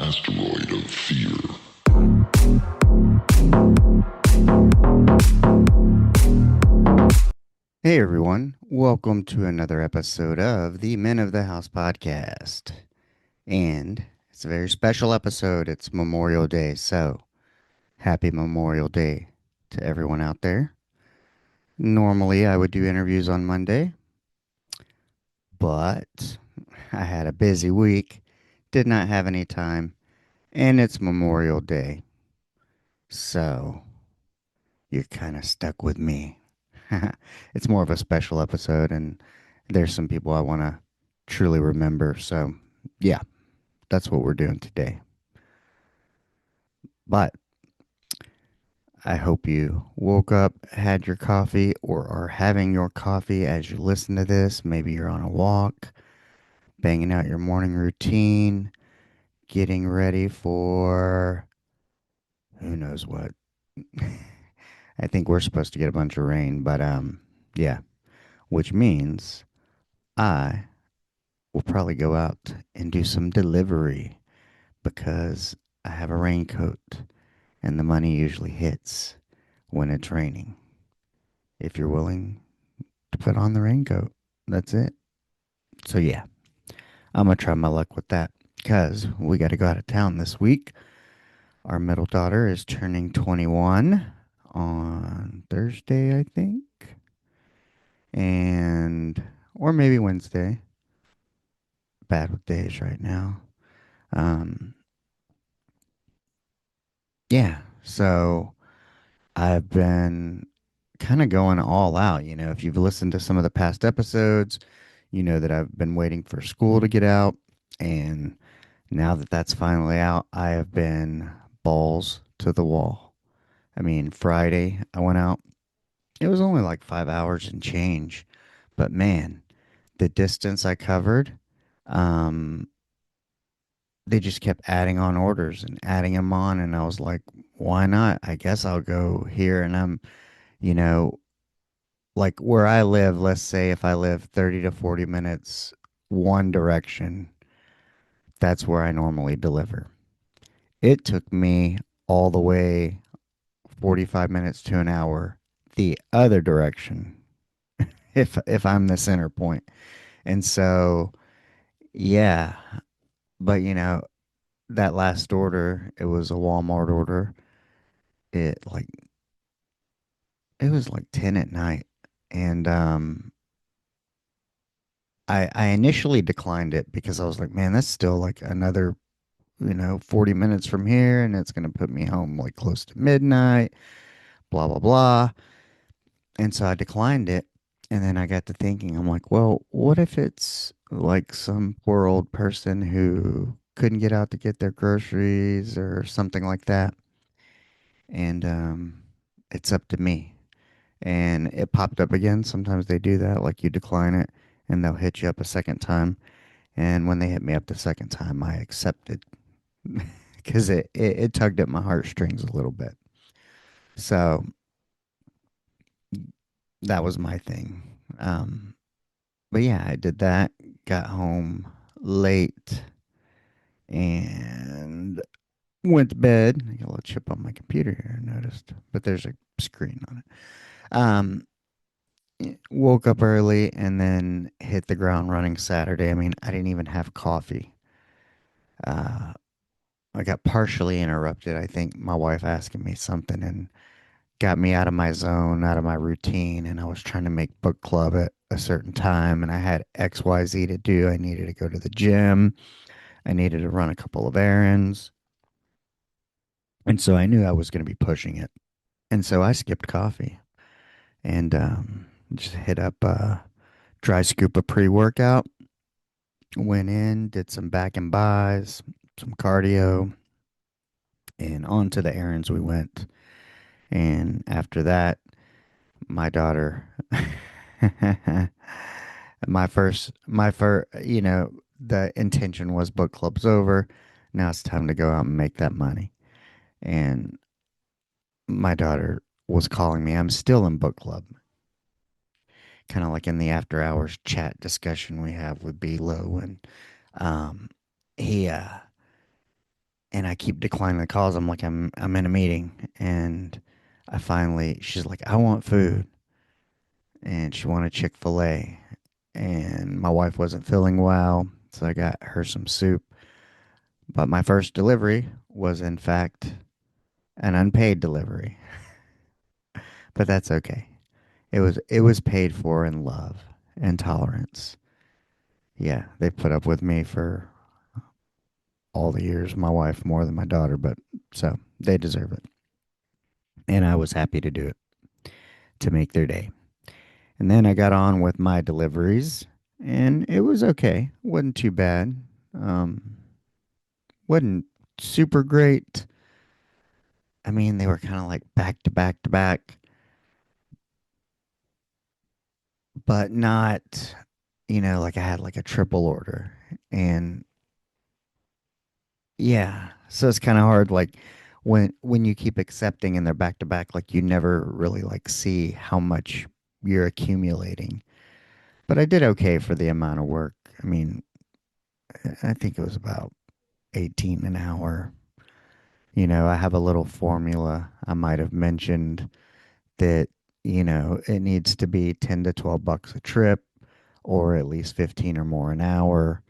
Asteroid of fear. Hey everyone, welcome to another episode of the Men of the House podcast. And it's a very special episode. It's Memorial Day, so happy Memorial Day to everyone out there. Normally, I would do interviews on Monday, but I had a busy week, did not have any time, and it's Memorial Day, so you're kind of stuck with me. It's more of a special episode, and there's some people I want to truly remember. So, yeah, that's what we're doing today. But I hope you woke up, had your coffee, or are having your coffee as you listen to this. Maybe you're on a walk, banging out your morning routine, getting ready for who knows what. I think we're supposed to get a bunch of rain, but yeah, which means I will probably go out and do some delivery because I have a raincoat and the money usually hits when it's raining. If you're willing to put on the raincoat, that's it. So, yeah, I'm going to try my luck with that because we got to go out of town this week. Our middle daughter is turning 21 on Thursday, I think, and or maybe Wednesday. Bad with days right now. Um, yeah, so I've been kind of going all out. If you've listened to some of the past episodes, you know that I've been waiting for school to get out. And now that that's finally out, I have been balls to the wall. I mean, Friday, I went out. It was only like 5 hours and change. But man, the distance I covered, um, they just kept adding on orders and adding them on. And I was like, why not? I guess I'll go here. And you know, like where I live, let's say if I live 30 to 40 minutes one direction, that's where I normally deliver. It took me all the way 45 minutes to an hour the other direction if I'm the center point. And so, yeah, but that last order, it was a Walmart order. It like it was like 10 at night and I initially declined it because I was like, man, that's still like another 40 minutes from here and it's going to put me home like close to midnight, blah, blah, blah. And so I declined it. And then I got to thinking, I'm like, well, what if it's like some poor old person who couldn't get out to get their groceries or something like that? And it's up to me. And it popped up again. Sometimes they do that, like you decline it and they'll hit you up a second time. And when they hit me up the second time, I accepted because it tugged at my heartstrings a little bit. So that was my thing. Um, but yeah, I did that, got home late, and went to bed. I got a little chip on my computer here, I noticed, but there's a screen on it. Woke up early and then hit the ground running Saturday. I mean, I didn't even have coffee. Uh, I got partially interrupted. I think my wife asking me something, and got me out of my zone, out of my routine, and I was trying to make book club at a certain time, and I had XYZ to do. I needed to go to the gym. I needed to run a couple of errands. And so I knew I was going to be pushing it. And so I skipped coffee and just hit up a dry scoop of pre-workout. Went in, did some back and buys, some cardio, and on to the errands we went. And after that, my daughter my first, the intention was book club's over. Now it's time to go out and make that money. And my daughter was calling me. I'm still in book club, kind of like in the after hours chat discussion we have with Lo, and Um, he and I keep declining the calls. I'm like, I'm in a meeting, and she's like, I want food, and she wanted Chick-fil-A, and my wife wasn't feeling well, so I got her some soup. But my first delivery was in fact an unpaid delivery, but that's okay. It was paid for in love and tolerance. Yeah, they put up with me for all the years. My wife more than my daughter, but so they deserve it. And I was happy to do it to make their day. And then I got on with my deliveries, and it was okay. Wasn't too bad. Um, wasn't super great. I mean, they were kind of like back to back to back, but not, like I had like a triple order. And yeah, so it's kind of hard. Like when you keep accepting and they're back to back, like you never really like see how much you're accumulating. But I did okay for the amount of work. I mean, I think it was about 18 an hour. I have a little formula I might have mentioned that, it needs to be 10 to 12 bucks a trip or at least 15 or more an hour.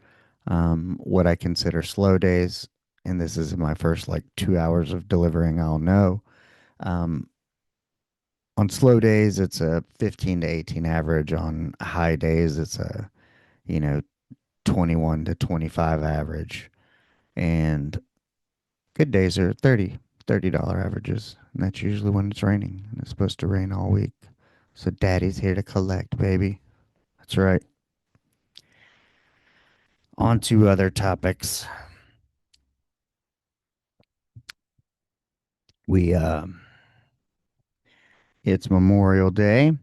What I consider slow days, and this is my first like 2 hours of delivering, I'll know. Um, on slow days, it's a 15 to 18 average. On high days, it's a, you know, 21 to 25 average. And good days are $30 averages. And that's usually when it's raining. And it's supposed to rain all week. So daddy's here to collect, baby. That's right. On to other topics. We It's Memorial Day,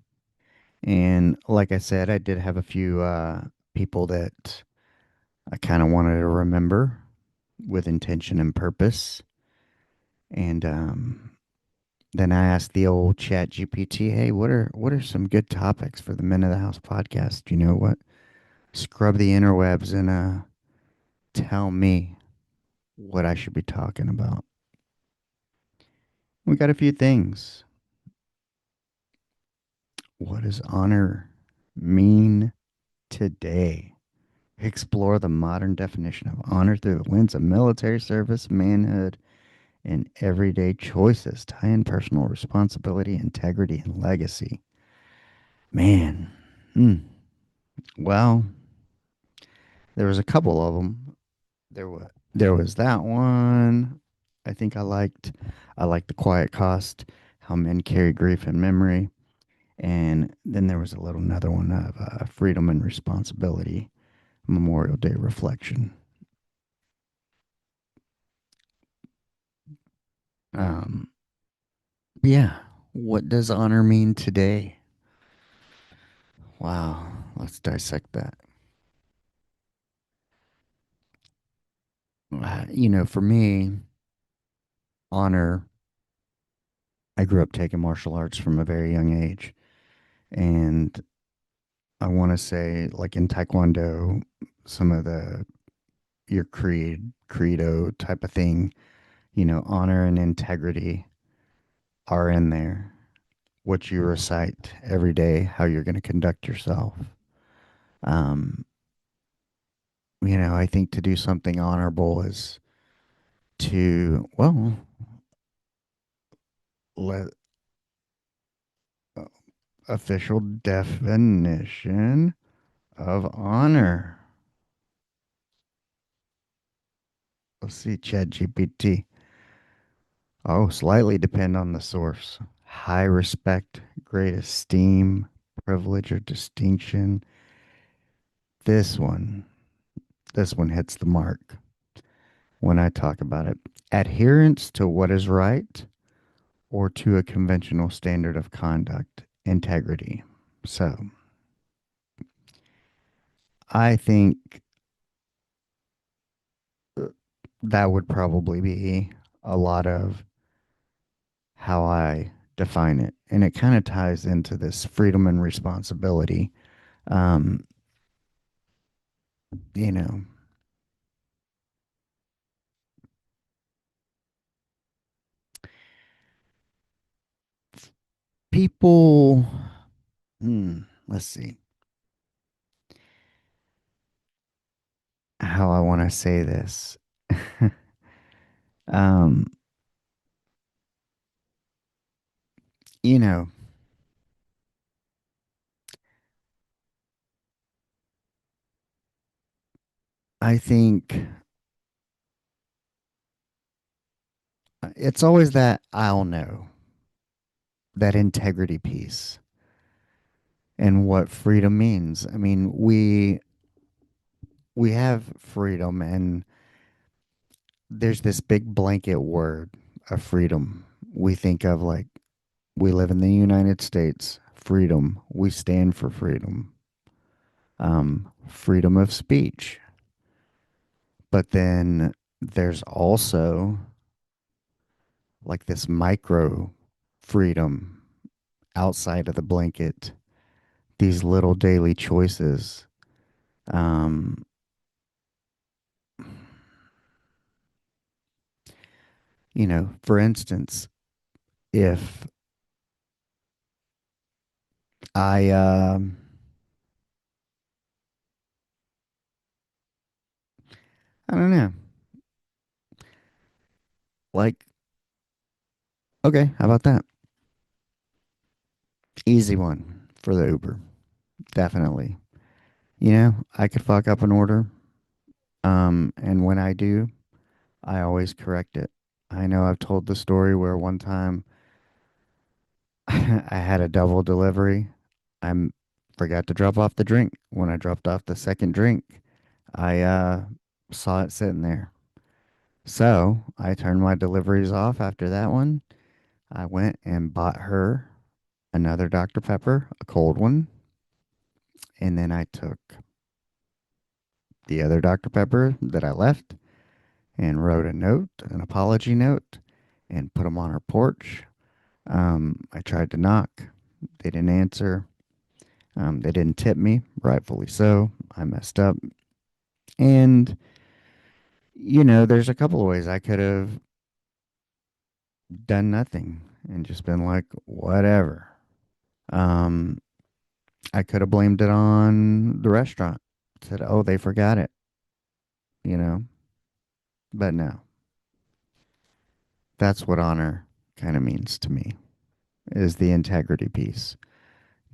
and like I said, I did have a few people that I kind of wanted to remember with intention and purpose. And then I asked the old Chat GPT, "Hey, what are some good topics for the Men of the House podcast? You know what? Scrub the interwebs and tell me what I should be talking about." We got a few things. What does honor mean today? Explore the modern definition of honor through the lens of military service, manhood, and everyday choices. Tie in personal responsibility, integrity, and legacy. Man, hmm. Well, there was a couple of them. There was that one. I think I liked. I liked the quiet cost, how men carry grief and memory, and then there was a little another one of freedom and responsibility, Memorial Day reflection. Um, Yeah. What does honor mean today? Wow. Let's dissect that. For me, honor, I grew up taking martial arts from a very young age. And I want to say, like in Taekwondo, some of your credo type of thing, honor and integrity are in there. What you recite every day, how you're going to conduct yourself. Um, I think to do something honorable is well, let official definition of honor. Let's see, Chat GPT. Oh, slightly depend on the source. High respect, great esteem, privilege or distinction. This one, this one hits the mark when I talk about it. Adherence to what is right or to a conventional standard of conduct, integrity. So I think that would probably be a lot of how I define it. And it kind of ties into this freedom and responsibility. Um, you know, people, let's see how I want to say this. um, you know, I think it's always that I'll know, that integrity piece and what freedom means. I mean, we have freedom and there's this big blanket word of freedom. We think of like we live in the United States, freedom. We stand for freedom. Freedom of speech. But then there's also like this micro freedom outside of the blanket, these little daily choices. Um, for instance, if I, I don't know, like, okay, how about that? Easy one for the Uber, definitely. I could fuck up an order, and when I do, I always correct it. I know I've told the story where one time I had a double delivery. I forgot to drop off the drink. When I dropped off the second drink, I saw it sitting there. So I turned my deliveries off after that one. I went and bought her another Dr. Pepper, a cold one, and then I took the other Dr. Pepper that I left and wrote a note, an apology note, and put them on her porch. I tried to knock. They didn't answer. They didn't tip me, rightfully so. I messed up. And, there's a couple of ways I could have done nothing and just been like, whatever. Um, I could have blamed it on the restaurant. Said, oh, they forgot it, you know? But no, that's what honor kind of means to me is the integrity piece.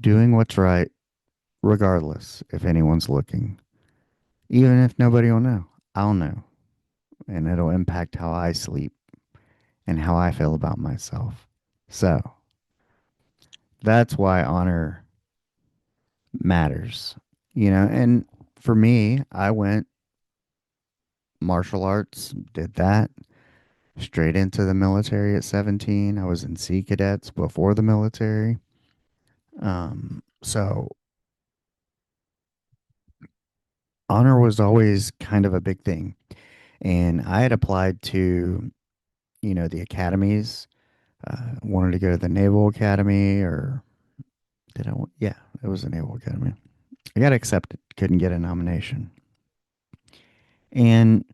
Doing what's right, regardless if anyone's looking. Even if nobody will know, I'll know. And it'll impact how I sleep and how I feel about myself. So that's why honor matters, and for me, I went martial arts, did that straight into the military at 17. I was in Sea Cadets before the military. So honor was always kind of a big thing. And I had applied to, the academies, wanted to go to the Naval Academy or yeah, it was the Naval Academy. I got accepted, couldn't get a nomination. And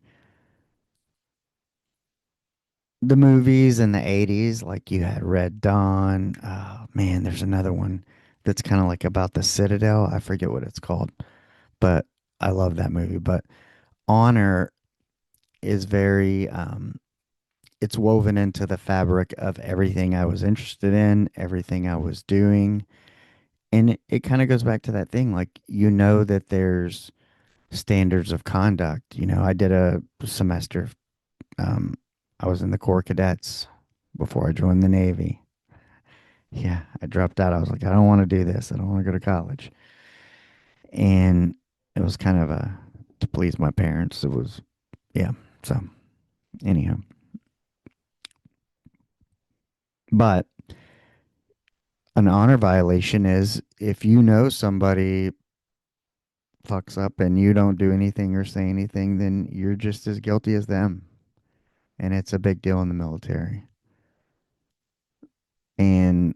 the movies in the 80s, like you had Red Dawn. Oh, man, there's another one that's kind of like about the Citadel. I forget what it's called, but I love that movie. But honor is very, it's woven into the fabric of everything I was interested in, everything I was doing. And it kind of goes back to that thing like, that there's standards of conduct. I did a semester. Um, I was in the Corps Cadets before I joined the Navy. Yeah, I dropped out. I was like, I don't want to do this. I don't want to go to college. And it was kind of to please my parents. It was, yeah. So, anyhow, but an honor violation is if somebody fucks up and you don't do anything or say anything, then you're just as guilty as them. And it's a big deal in the military. And,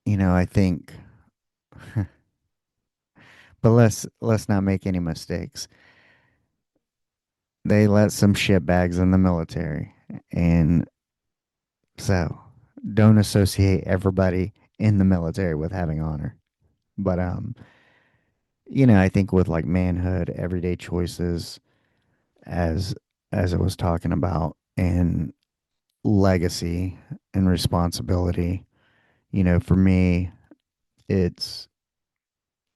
I think, but let's not make any mistakes. They let some shitbags in the military. And so don't associate everybody in the military with having honor. But I think with like manhood, everyday choices, as it was talking about, and legacy and responsibility, for me, it's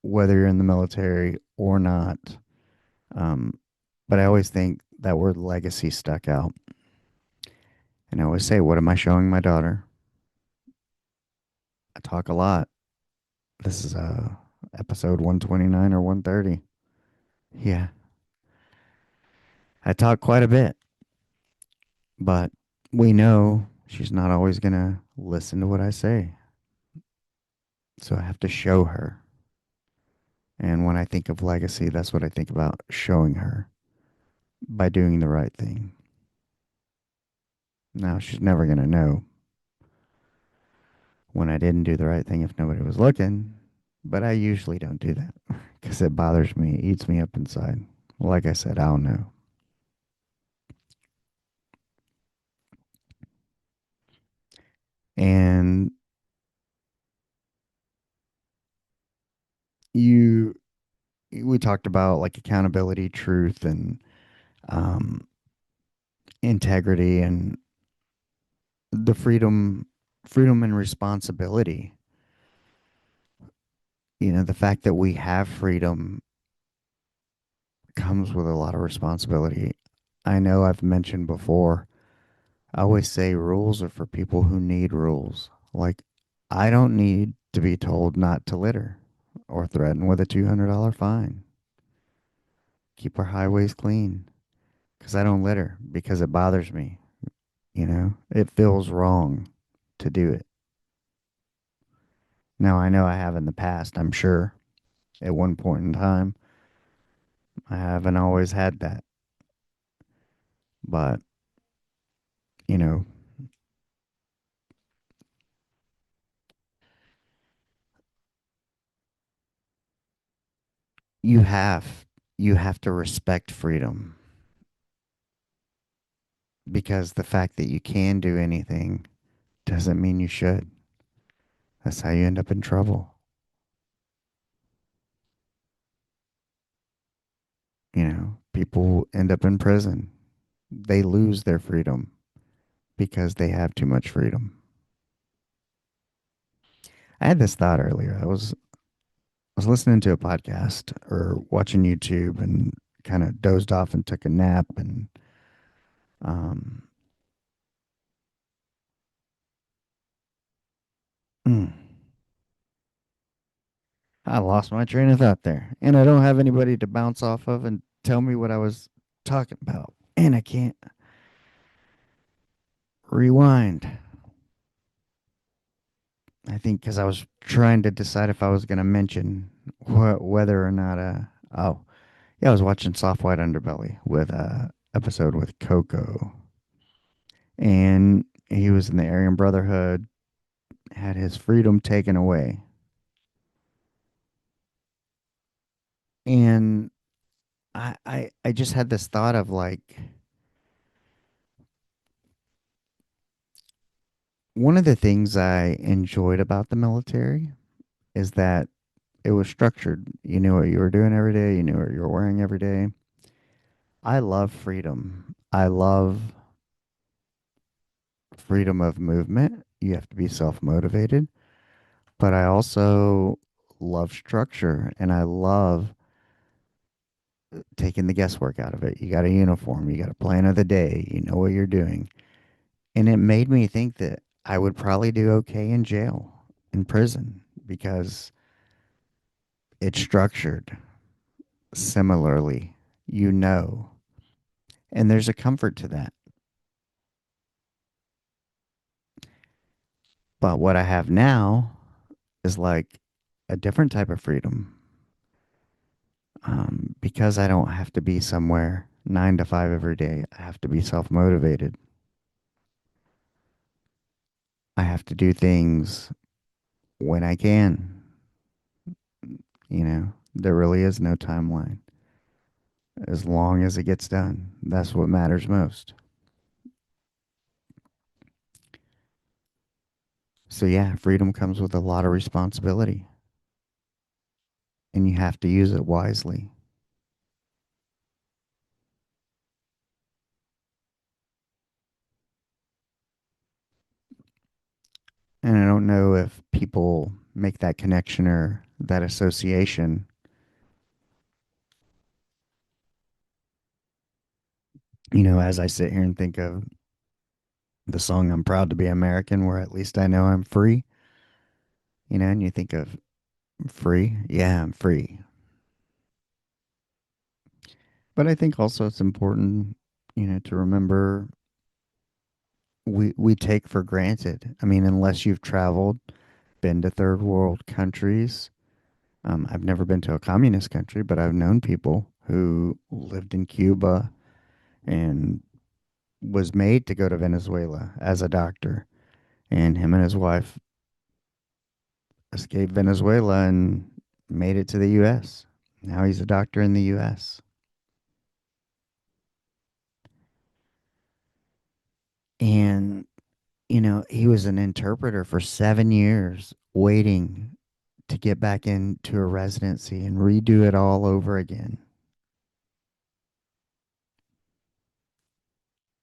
whether you're in the military or not. Um, but I always think that word legacy stuck out. And I always say, what am I showing my daughter? I talk a lot. This is episode 129 or 130. Yeah, I talk quite a bit, but we know she's not always going to listen to what I say. So I have to show her. And when I think of legacy, that's what I think about showing her by doing the right thing. Now, she's never going to know when I didn't do the right thing if nobody was looking, but I usually don't do that because it bothers me, it eats me up inside. Like I said, I'll know. And you, we talked about like accountability, truth, and um, integrity, and the freedom and responsibility. The fact that we have freedom comes with a lot of responsibility. I know I've mentioned before, I always say rules are for people who need rules. Like, I don't need to be told not to litter or threatened with a $200 fine. Keep our highways clean because I don't litter because it bothers me. It feels wrong to do it. Now, I know I have in the past, I'm sure, at one point in time. I haven't always had that. But, you know, you have you have to respect freedom because the fact that you can do anything doesn't mean you should. That's how you end up in trouble. People end up in prison. They lose their freedom because they have too much freedom. I had this thought earlier. I was listening to a podcast or watching YouTube and kind of dozed off and took a nap and um mm, I lost my train of thought there. And I don't have anybody to bounce off of and tell me what I was talking about. And I can't rewind. I think because I was trying to decide if I was going to mention whether or not. Oh, yeah, I was watching Soft White Underbelly with episode with Coco, and he was in the Aryan Brotherhood, had his freedom taken away, and I just had this thought of like one of the things I enjoyed about the military is that it was structured. You knew what you were doing every day. You knew what you were wearing every day. I love freedom. I love freedom of movement. You have to be self motivated. But I also love structure and I love taking the guesswork out of it. You got a uniform, you got a plan of the day, you know what you're doing. And it made me think that I would probably do okay in jail, in prison, because it's structured similarly, you know. And there's a comfort to that. But what I have now is like a different type of freedom. Because I don't have to be somewhere 9 to 5 every day. I have to be self motivated. I have to do things when I can. There really is no timeline. As long as it gets done, that's what matters most. So yeah, freedom comes with a lot of responsibility, and you have to use it wisely. And I don't know if people make that connection or that association. As I sit here and think of the song I'm Proud to Be American, where at least I know I'm free, and you think of free. Yeah, I'm free. But I think also it's important, to remember we take for granted. I mean, unless you've traveled, been to third world countries. I've never been to a communist country, but I've known people who lived in Cuba and was made to go to Venezuela as a doctor. And him and his wife escaped Venezuela and made it to the U.S. Now he's a doctor in the U.S. And, he was an interpreter for 7 years, waiting to get back into a residency and redo it all over again.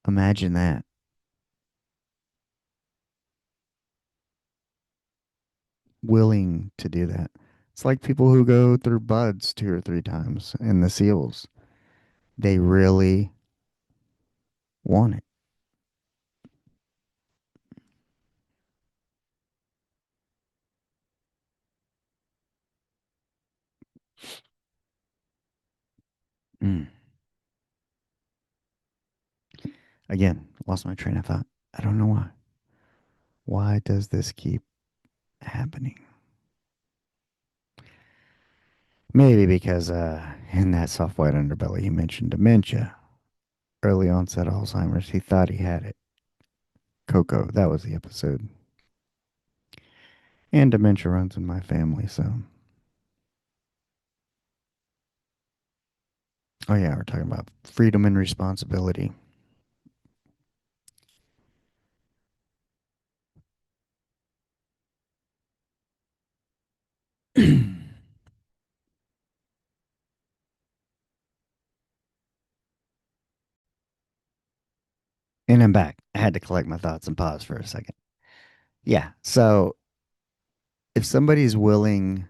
Imagine that. Willing to do that. It's like people who go through buds 2 or 3 times in the seals. They really want it. Mm. Again, lost my train of thought. I don't know why. Why does this keep happening? Maybe because in that soft white underbelly, he mentioned dementia, early onset Alzheimer's. He thought he had it. Coco, that was the episode. And dementia runs in my family, so. Oh, yeah, we're talking about freedom and responsibility. And I'm back. I had to collect my thoughts and pause for a second. Yeah, so if somebody's willing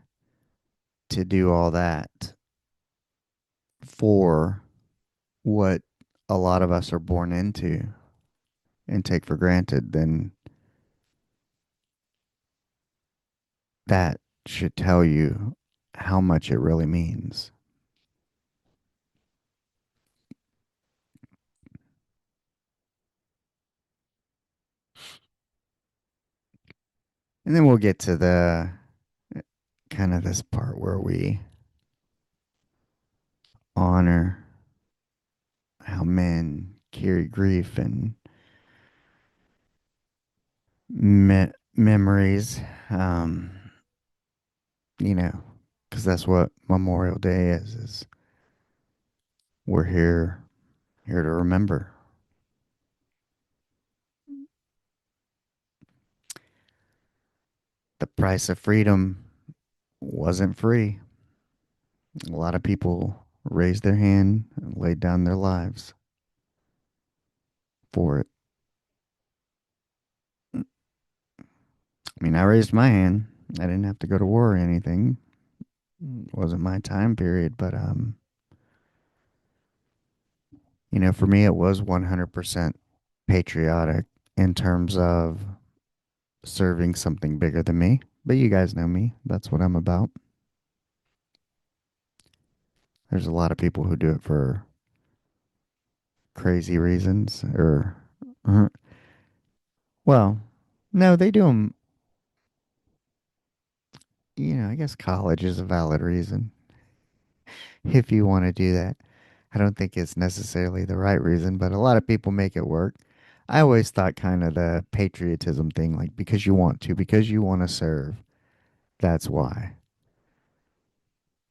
to do all that for what a lot of us are born into and take for granted, then that should tell you how much it really means. And then we'll get to the kind of this part where we honor how men carry grief and memories, um, you know, because that's what Memorial Day is we're here to remember. The price of freedom wasn't free. A lot of people raised their hand and laid down their lives for it. I mean, I raised my hand. I didn't have to go to war or anything. It wasn't my time period, but for me it was 100% patriotic in terms of serving something bigger than me. But you guys know me. That's what I'm about. There's a lot of people who do it for crazy reasons or well, no, they do them. I guess college is a valid reason if you want to do that. I don't think it's necessarily the right reason, but a lot of people make it work. I always thought kind of the patriotism thing, like because you want to, because you want to serve, that's why.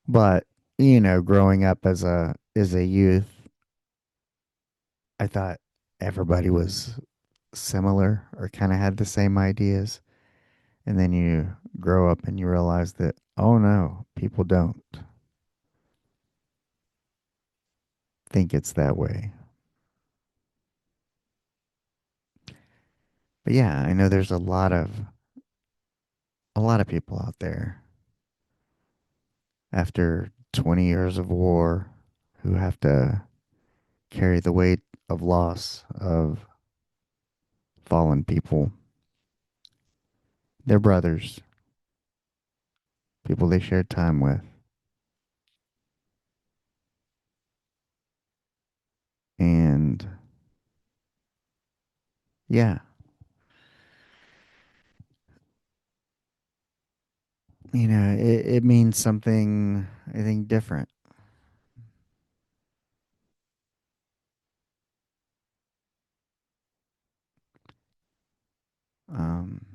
But, growing up as a youth, I thought everybody was similar or kind of had the same ideas. And then you grow up and you realize that, oh no, people don't think it's that way. But yeah, I know there's a lot of people out there after 20 years of war who have to carry the weight of loss of fallen people, their brothers, people they shared time with. And yeah, it means something, I think, different. Um,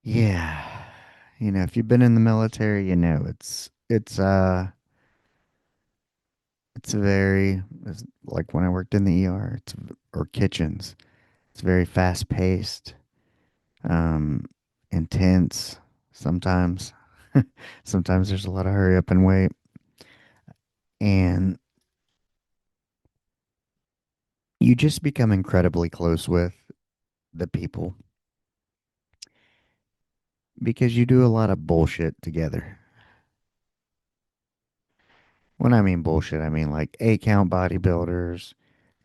yeah, if you've been in the military, it's like when I worked in the ER, or kitchens. It's very fast paced, um, intense. Sometimes, sometimes there's a lot of hurry up and wait, and you just become incredibly close with the people because you do a lot of bullshit together. When I mean bullshit, I mean like 8 count bodybuilders,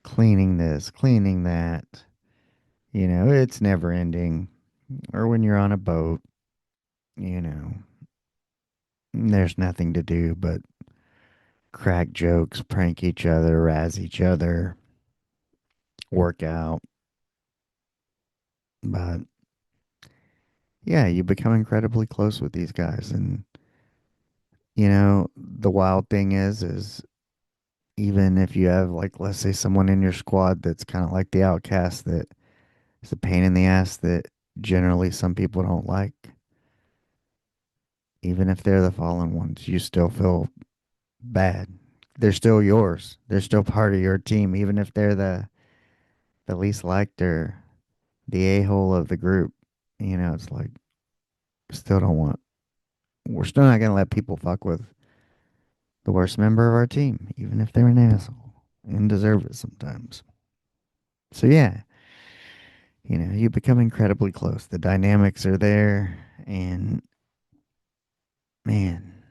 cleaning this, cleaning that. It's never ending. Or when you're on a boat, you know, there's nothing to do but crack jokes, prank each other, razz each other, work out. But yeah, you become incredibly close with these guys. And, the wild thing is even if you have, like, let's say someone in your squad that's kind of like the outcast that is a pain in the ass that generally some people don't like, even if they're the fallen ones, you still feel bad. They're still yours. They're still part of your team, even if they're the least liked or the a hole of the group. It's like still don't want. We're still not gonna let people fuck with the worst member of our team, even if they're an asshole and deserve it sometimes. So yeah, you become incredibly close. The dynamics are there, and man,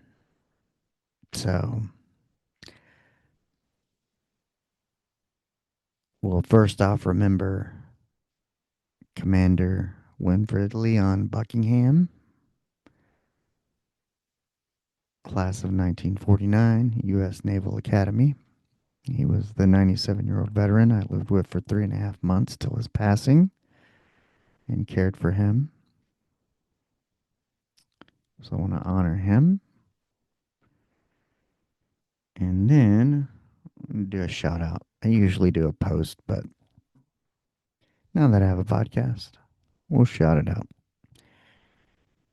so well. First off, remember Commander Winfred Leon Buckingham, class of 1949, U.S. Naval Academy. He was the 97-year-old veteran I lived with for 3.5 months till his passing and cared for him. So I want to honor him. And then do a shout out. I usually do a post, but now that I have a podcast, we'll shout it out.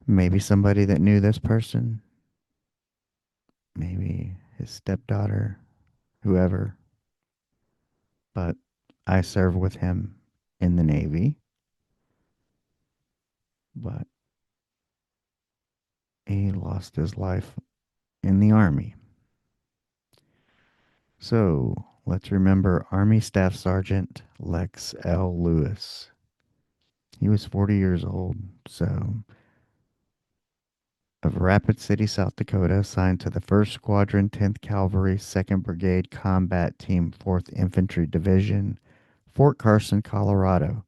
Maybe somebody that knew this person, maybe his stepdaughter, whoever. But I served with him in the Navy, but he lost his life in the Army. So let's remember Army Staff Sergeant Lex L. Lewis. He was 40 years old, so of Rapid City, South Dakota, assigned to the 1st Squadron, 10th Cavalry, 2nd Brigade Combat Team, 4th Infantry Division, Fort Carson, Colorado.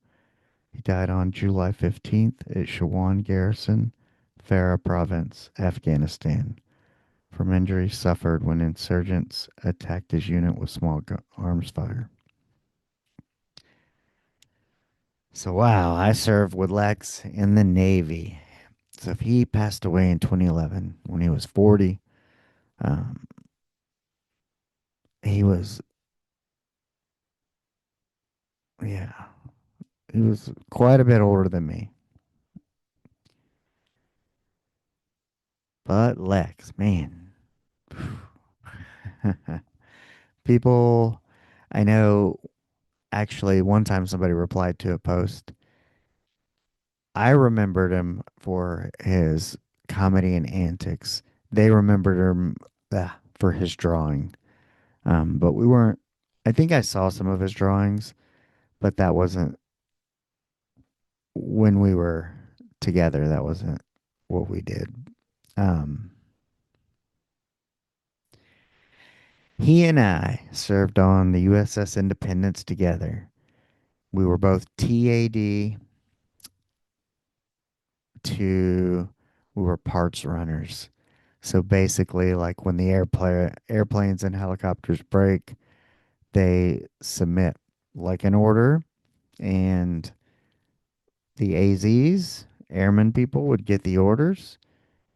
He died on July 15th at Shawan Garrison, Farah Province, Afghanistan, from injuries suffered when insurgents attacked his unit with small arms fire. So, wow, I served with Lex in the Navy. So, if he passed away in 2011 when he was 40, um, he was, yeah, he was quite a bit older than me. But Lex, man, people, I know actually one time somebody replied to a post. I remembered him for his comedy and antics. They remembered him for his drawing. But we weren't, I think I saw some of his drawings, but that wasn't when we were together. That wasn't what we did. Um, he and I served on the USS Independence together. We were both TAD to, we were parts runners. So basically, like when the airplanes and helicopters break, they submit like an order, and the AZs, airmen people, would get the orders,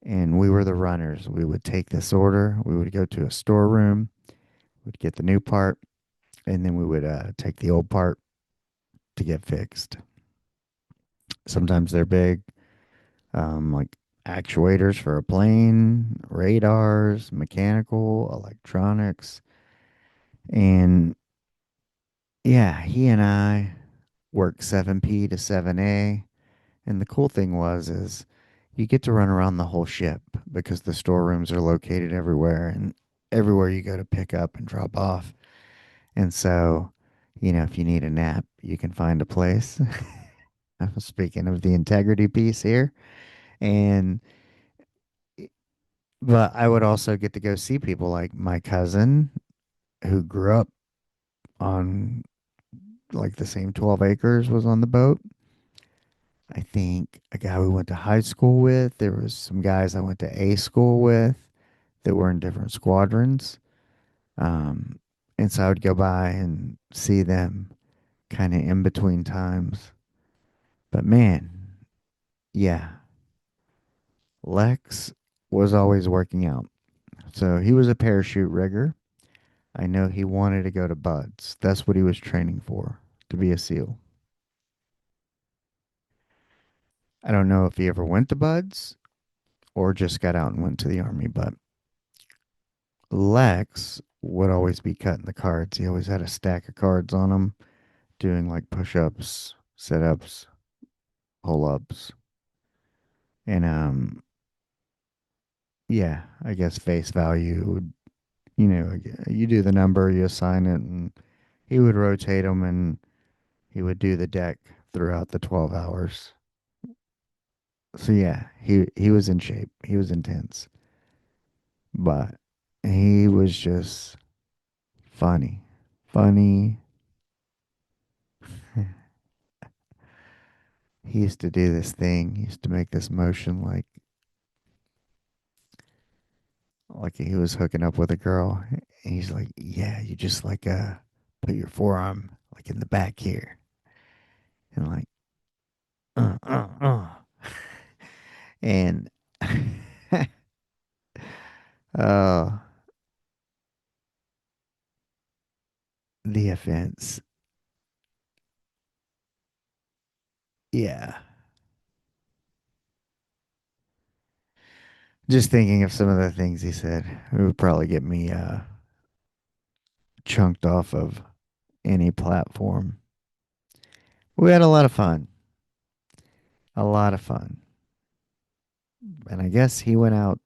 and we were the runners. We would take this order, we would go to a storeroom, we'd get the new part, and then we would take the old part to get fixed. Sometimes they're big, like actuators for a plane, radars, mechanical, electronics. And yeah, he and I worked 7P to 7A. And the cool thing is you get to run around the whole ship because the storerooms are located everywhere and everywhere you go to pick up and drop off. And so, if you need a nap, you can find a place. I'm speaking of the integrity piece here. And, but I would also get to go see people like my cousin who grew up on like the same 12 acres was on the boat. I think a guy we went to high school with. There was some guys I went to A school with that were in different squadrons. Um, and so I would go by and see them kind of in between times. But man, yeah, Lex was always working out. So he was a parachute rigger. I know he wanted to go to Buds. That's what he was training for, to be a SEAL. I don't know if he ever went to Buds or just got out and went to the Army, but Lex would always be cutting the cards. He always had a stack of cards on him, doing like push ups, sit ups, pull ups. And yeah, I guess face value would, you do the number, you assign it, and he would rotate them and he would do the deck throughout the 12 hours. So yeah, he was in shape. He was intense, but he was just funny. Funny. He used to do this thing. He used to make this motion like he was hooking up with a girl. And he's like, "Yeah, you just like put your forearm like in the back here." And like, uh, uh, uh. And oh, the offense. Yeah. Just thinking of some of the things he said, it would probably get me chunked off of any platform. We had a lot of fun. A lot of fun. And I guess he went out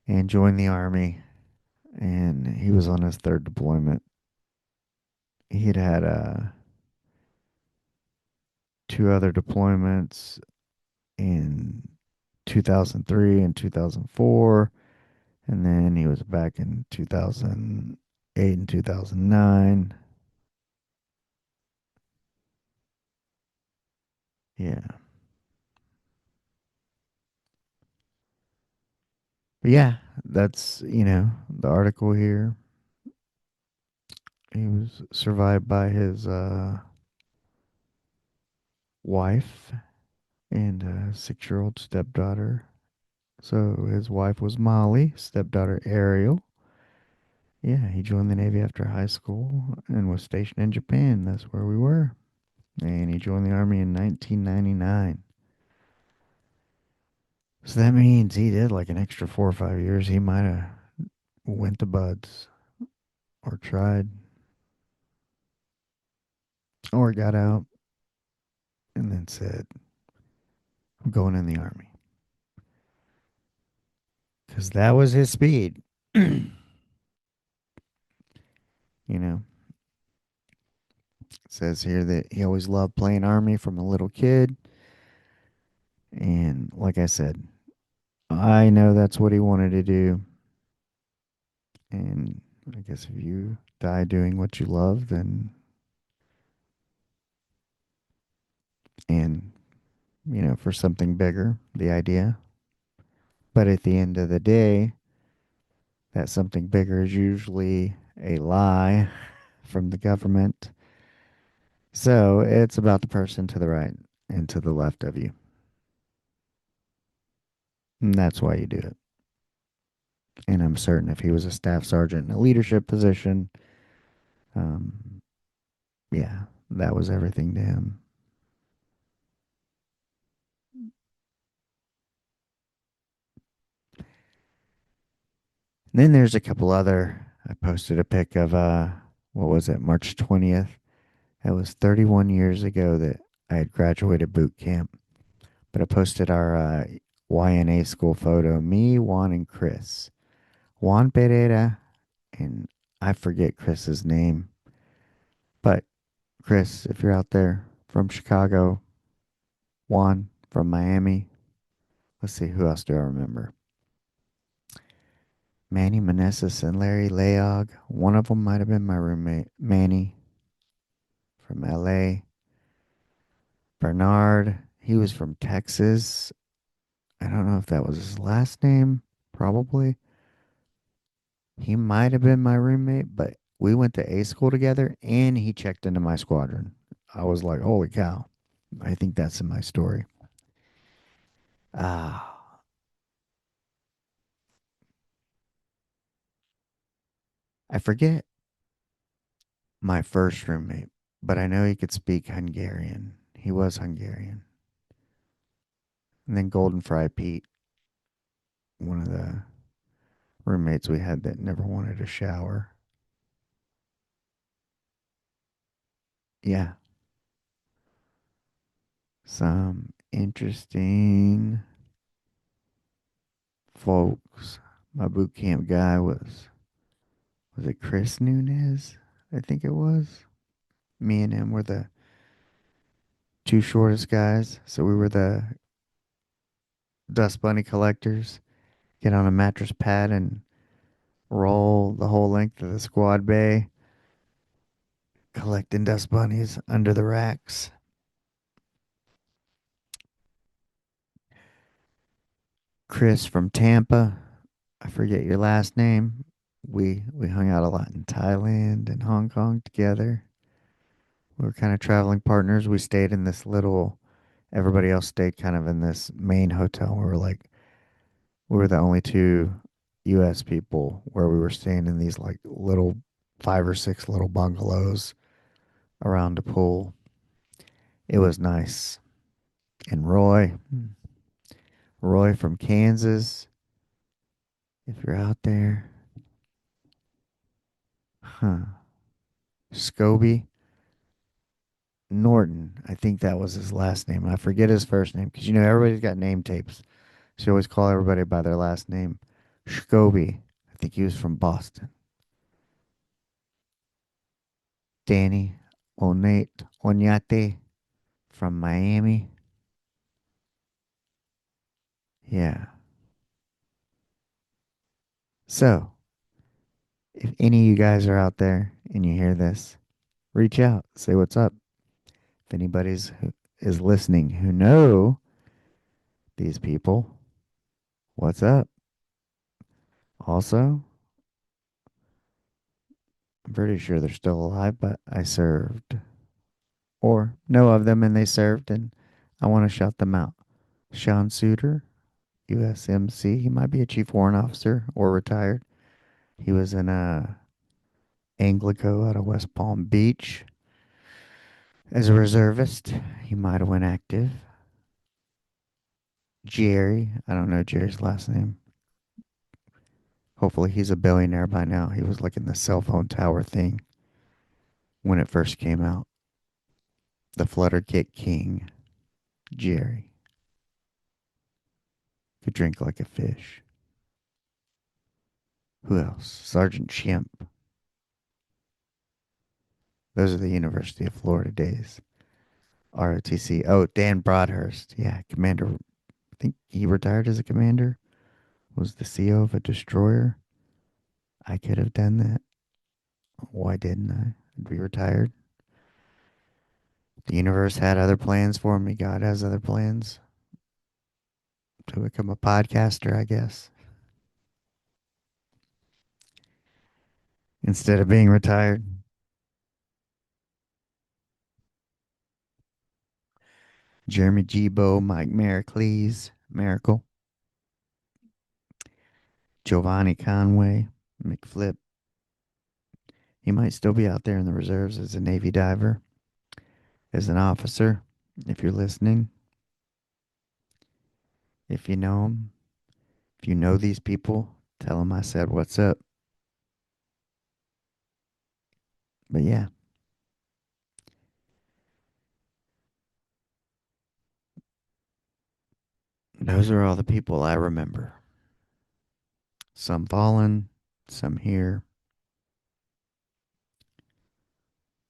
and joined the army, and he was on his third deployment. He'd had two other deployments in 2003 and 2004, and then he was back in 2008 and 2009. Yeah. But yeah, that's, the article here. He was survived by his wife and a 6 year old stepdaughter. So his wife was Molly, stepdaughter Ariel. Yeah, he joined the Navy after high school and was stationed in Japan. That's where we were. And he joined the Army in 1999. So that means he did like an extra 4 or 5 years. He might have went to Buds or tried. or got out and then said, I'm going in the army. Because that was his speed. You know, it says here that he always loved playing army from a little kid. And like I said, I know that's what he wanted to do. And I guess if you die doing what you love, then, and, for something bigger, the idea. But at the end of the day, that something bigger is usually a lie from the government. So it's about the person to the right and to the left of you. And that's why you do it. And I'm certain if he was a staff sergeant in a leadership position, um, yeah, that was everything to him. And then there's a couple other. I posted a pic of what was it, March 20th. That was 31 years ago that I had graduated boot camp. But I posted our YNA school photo, me, Juan, and Chris. Juan Pereira, and I forget Chris's name. But Chris, if you're out there from Chicago, Juan from Miami. Let's see, who else do I remember? Manny Manessis and Larry Layog. One of them might have been my roommate, Manny from LA. Bernard, he was from Texas. I don't know if that was his last name, probably. He might have been my roommate, but we went to A school together and he checked into my squadron. I was like, holy cow. I think that's in my story. Ah, I forget my first roommate, but I know he could speak Hungarian. He was Hungarian. And then Golden Fry Pete, one of the roommates we had that never wanted a shower. Yeah, some interesting folks. My boot camp guy was it Chris Nunez? I think it was. Me and him were the two shortest guys, so we were the dust bunny collectors. Get on a mattress pad and roll the whole length of the squad bay, collecting dust bunnies under the racks. Chris from Tampa, I forget your last name. We hung out a lot in Thailand and Hong Kong together. We were kind of traveling partners. We stayed in this little. Everybody else stayed kind of in this main hotel. We were the only two U.S. people where we were staying in these like little 5 or 6 little bungalows around a pool. It was nice. And Roy from Kansas, if you're out there, huh? Scobie Norton, I think that was his last name. I forget his first name because everybody's got name tapes. So you always call everybody by their last name. Scobie, I think he was from Boston. Danny Onyate from Miami. Yeah. So if any of you guys are out there and you hear this, reach out, say what's up. If anybody's who is listening who know these people, what's up? Also, I'm pretty sure they're still alive, but I served or know of them and they served, and I want to shout them out. Sean Suter, USMC. He might be a chief warrant officer or retired. He was in a Anglico out of West Palm Beach as a reservist. He might have went active. Jerry, I don't know Jerry's last name. Hopefully he's a billionaire by now. He was like in the cell phone tower thing when it first came out. The Flutter Kit King, Jerry, could drink like a fish. Who else? Sergeant Chimp. Those are the University of Florida days. ROTC. Oh, Dan Broadhurst. Yeah, Commander. I think he retired as a commander. Was the CO of a destroyer. I could have done that. Why didn't I? I'd be retired. The universe had other plans for me. God has other plans to become a podcaster, I guess. Instead of being retired. Jeremy Gbo, Mike Mericles, Miracle, Giovanni Conway, McFlip. He might still be out there in the reserves as a Navy diver, as an officer, if you're listening. If you know him, if you know these people, tell them I said what's up. But yeah, those are all the people I remember. Some fallen, some here.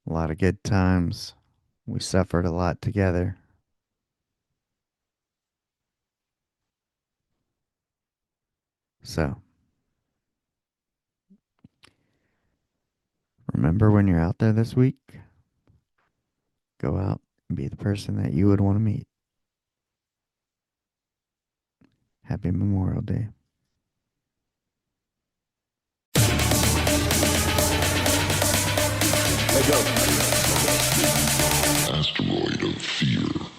A lot of good times. We suffered a lot together. So, remember when you're out there this week, go out and be the person that you would want to meet. Happy Memorial Day. Asteroid of fear.